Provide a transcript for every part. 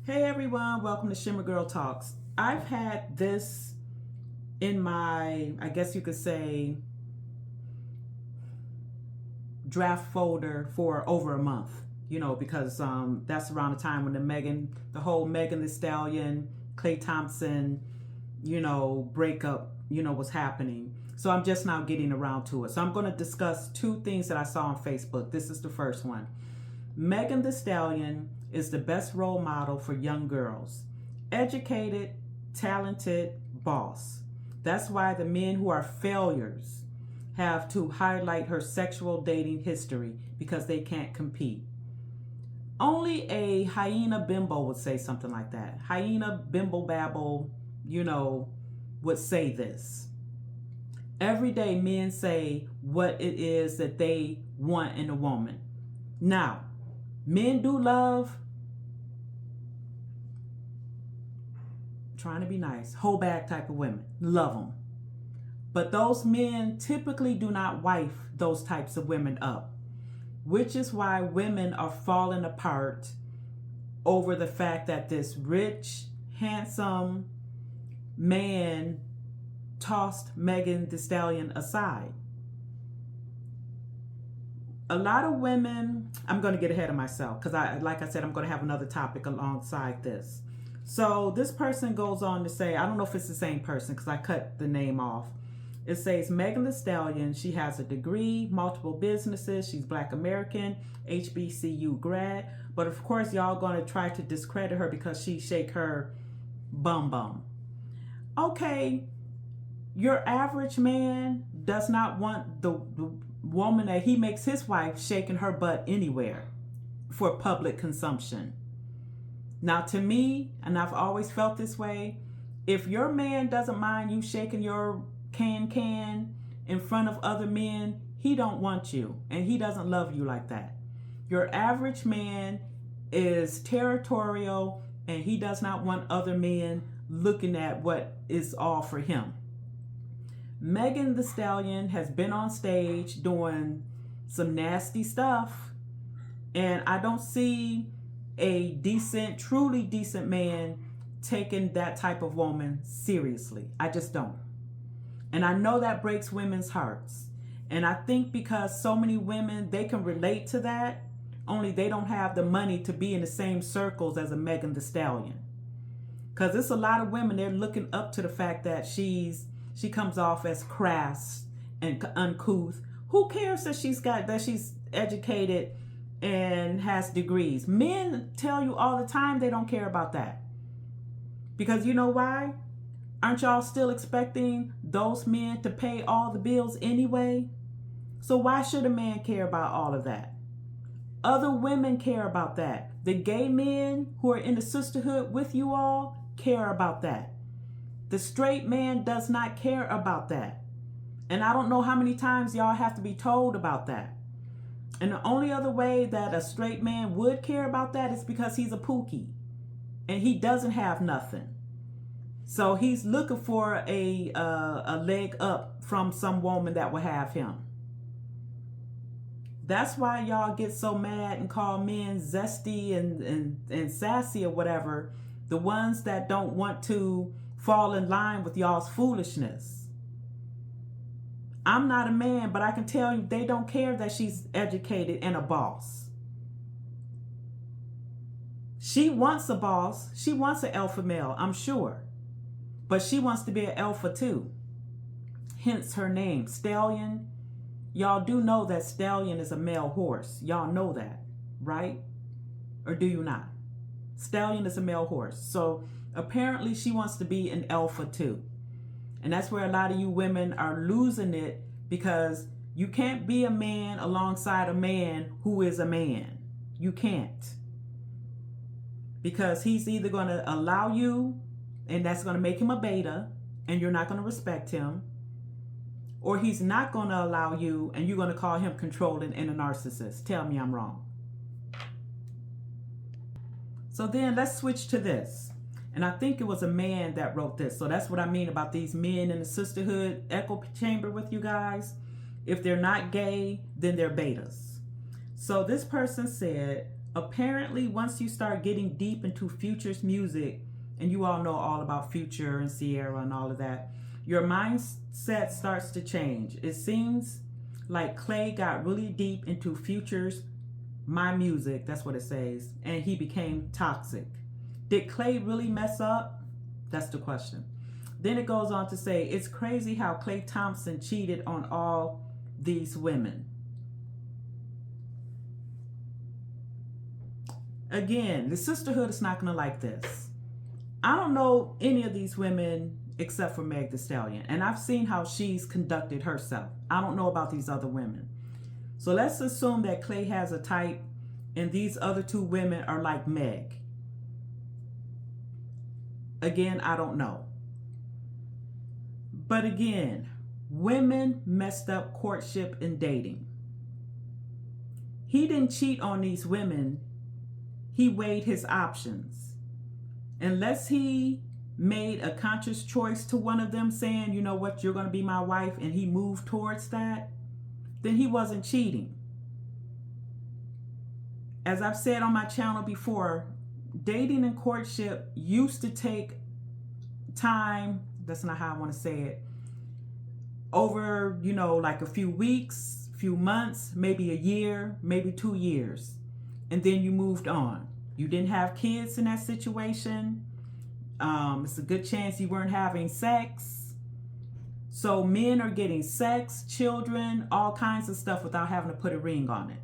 Hey everyone, welcome to Shimmer Girl Talks. I've had this in my, I guess you could say, draft folder for over a month, because that's around the time when the whole Megan Thee Stallion, Clay Thompson, breakup, was happening. So I'm just now getting around to it. So I'm going to discuss two things that I saw on Facebook. This is the first one. Megan Thee Stallion is the best role model for young girls. Educated, talented, boss. That's why the men who are failures have to highlight her sexual dating history because they can't compete. Only a hyena bimbo would say something like that. Hyena bimbo babble, would say this. Every day men say what it is that they want in a woman. Now, men do love, trying to be nice, whole bag type of women. Love them. But those men typically do not wife those types of women up, which is why women are falling apart over the fact that this rich, handsome man tossed Megan Thee Stallion aside. A lot of women, I'm going to get ahead of myself because like I said, I'm going to have another topic alongside this. So this person goes on to say, I don't know if it's the same person because I cut the name off. It says Megan Thee Stallion, she has a degree, multiple businesses, she's Black American, HBCU grad, but of course y'all going to try to discredit her because she shake her bum bum. Okay, your average man does not want the woman that he makes his wife shaking her butt anywhere for public consumption. Now to me, and I've always felt this way, if your man doesn't mind you shaking your can in front of other men, he don't want you and he doesn't love you like that. Your average man is territorial and he does not want other men looking at what is all for him. Megan Thee Stallion has been on stage doing some nasty stuff, and I don't see a decent, truly decent man taking that type of woman seriously. I just don't. And I know that breaks women's hearts. And I think because so many women, they can relate to that, only they don't have the money to be in the same circles as a Megan Thee Stallion. Because it's a lot of women, they're looking up to the fact that she comes off as crass and uncouth. Who cares that she's educated and has degrees? Men tell you all the time they don't care about that. Because you know why? Aren't y'all still expecting those men to pay all the bills anyway? So why should a man care about all of that? Other women care about that. The gay men who are in the sisterhood with you all care about that. The straight man does not care about that. And I don't know how many times y'all have to be told about that. And the only other way that a straight man would care about that is because he's a pookie and he doesn't have nothing. So he's looking for a leg up from some woman that will have him. That's why y'all get so mad and call men zesty and sassy or whatever. The ones that don't want to fall in line with y'all's foolishness. I'm not a man, but I can tell you they don't care that she's educated and a boss. She wants a boss. She wants an alpha male, I'm sure. But she wants to be an alpha too. Hence her name, Stallion. Y'all do know that Stallion is a male horse. Y'all know that, right? Or do you not? Stallion is a male horse. So apparently she wants to be an alpha too. And that's where a lot of you women are losing it, because you can't be a man alongside a man who is a man. You can't. Because he's either going to allow you, and that's going to make him a beta, and you're not going to respect him, or he's not going to allow you, and you're going to call him controlling and a narcissist. Tell me I'm wrong. So then let's switch to this. And I think it was a man that wrote this. So that's what I mean about these men in the sisterhood echo chamber with you guys. If they're not gay, then they're betas. So this person said, Apparently, once you start getting deep into Future's music, and you all know all about Future and Sierra and all of that, your mindset starts to change. It seems like Clay got really deep into Future's My Music, that's what it says, and he became toxic. Did Clay really mess up? That's the question. Then it goes on to say, it's crazy how Klay Thompson cheated on all these women. Again, the sisterhood is not going to like this. I don't know any of these women except for Megan Thee Stallion. And I've seen how she's conducted herself. I don't know about these other women. So let's assume that Clay has a type and these other two women are like Meg. Again, I don't know. But again, women messed up courtship and dating. He didn't cheat on these women. He weighed his options. Unless he made a conscious choice to one of them saying, you know what, you're going to be my wife, and he moved towards that, then he wasn't cheating. As I've said on my channel before, dating and courtship used to take time. That's not how I want to say it. Over, like a few weeks, few months, maybe a year, maybe 2 years. And then you moved on. You didn't have kids in that situation. It's a good chance you weren't having sex. So men are getting sex, children, all kinds of stuff without having to put a ring on it.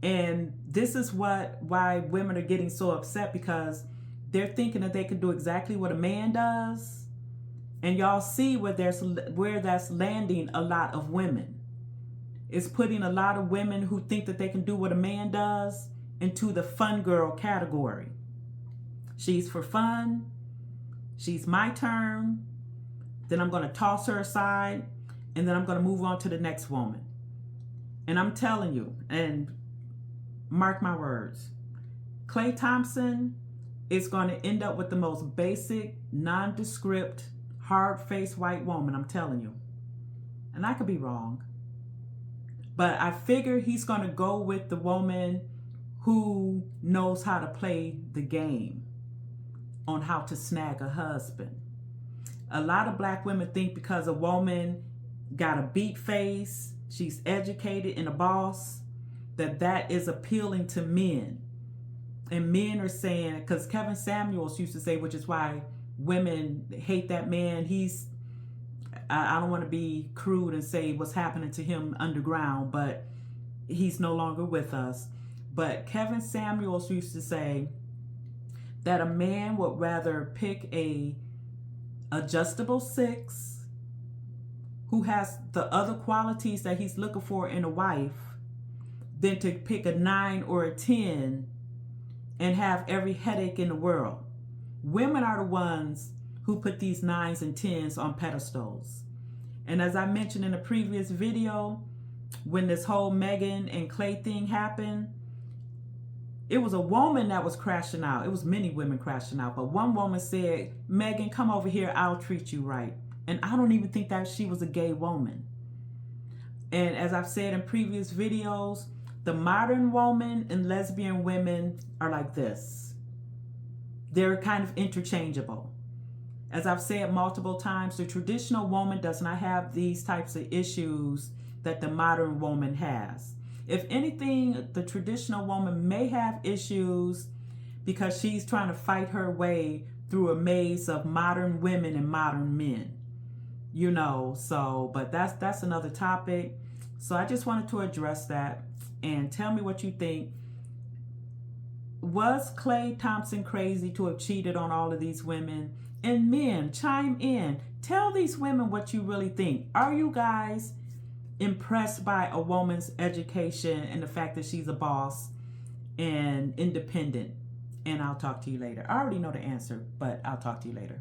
And this is why women are getting so upset, because they're thinking that they can do exactly what a man does. And y'all see where that's landing a lot of women. It's putting a lot of women who think that they can do what a man does into the fun girl category. She's for fun. She's my turn. Then I'm going to toss her aside. And then I'm going to move on to the next woman. And I'm telling you, and mark my words, Klay Thompson is going to end up with the most basic, nondescript, hard-faced white woman. I'm telling you. And I could be wrong. But I figure he's going to go with the woman who knows how to play the game on how to snag a husband. A lot of black women think because a woman got a beat face, she's educated and a boss, that is appealing to men. And men are saying, because Kevin Samuels used to say, which is why women hate that man, I don't want to be crude and say what's happening to him underground, but he's no longer with us. But Kevin Samuels used to say that a man would rather pick a adjustable 6 who has the other qualities that he's looking for in a wife than to pick a 9 or a 10 and have every headache in the world. Women are the ones who put these 9s and 10s on pedestals. And as I mentioned in a previous video, when this whole Megan and Clay thing happened, it was a woman that was crashing out. It was many women crashing out. But one woman said, Megan, come over here. I'll treat you right. And I don't even think that she was a gay woman. And as I've said in previous videos, the modern woman and lesbian women are like this. They're kind of interchangeable. As I've said multiple times, the traditional woman does not have these types of issues that the modern woman has. If anything, the traditional woman may have issues because she's trying to fight her way through a maze of modern women and modern men. But that's another topic. So I just wanted to address that and tell me what you think. Was Klay Thompson crazy to have cheated on all of these women? And men, chime in. Tell these women what you really think. Are you guys impressed by a woman's education and the fact that she's a boss and independent? And I'll talk to you later. I already know the answer, but I'll talk to you later.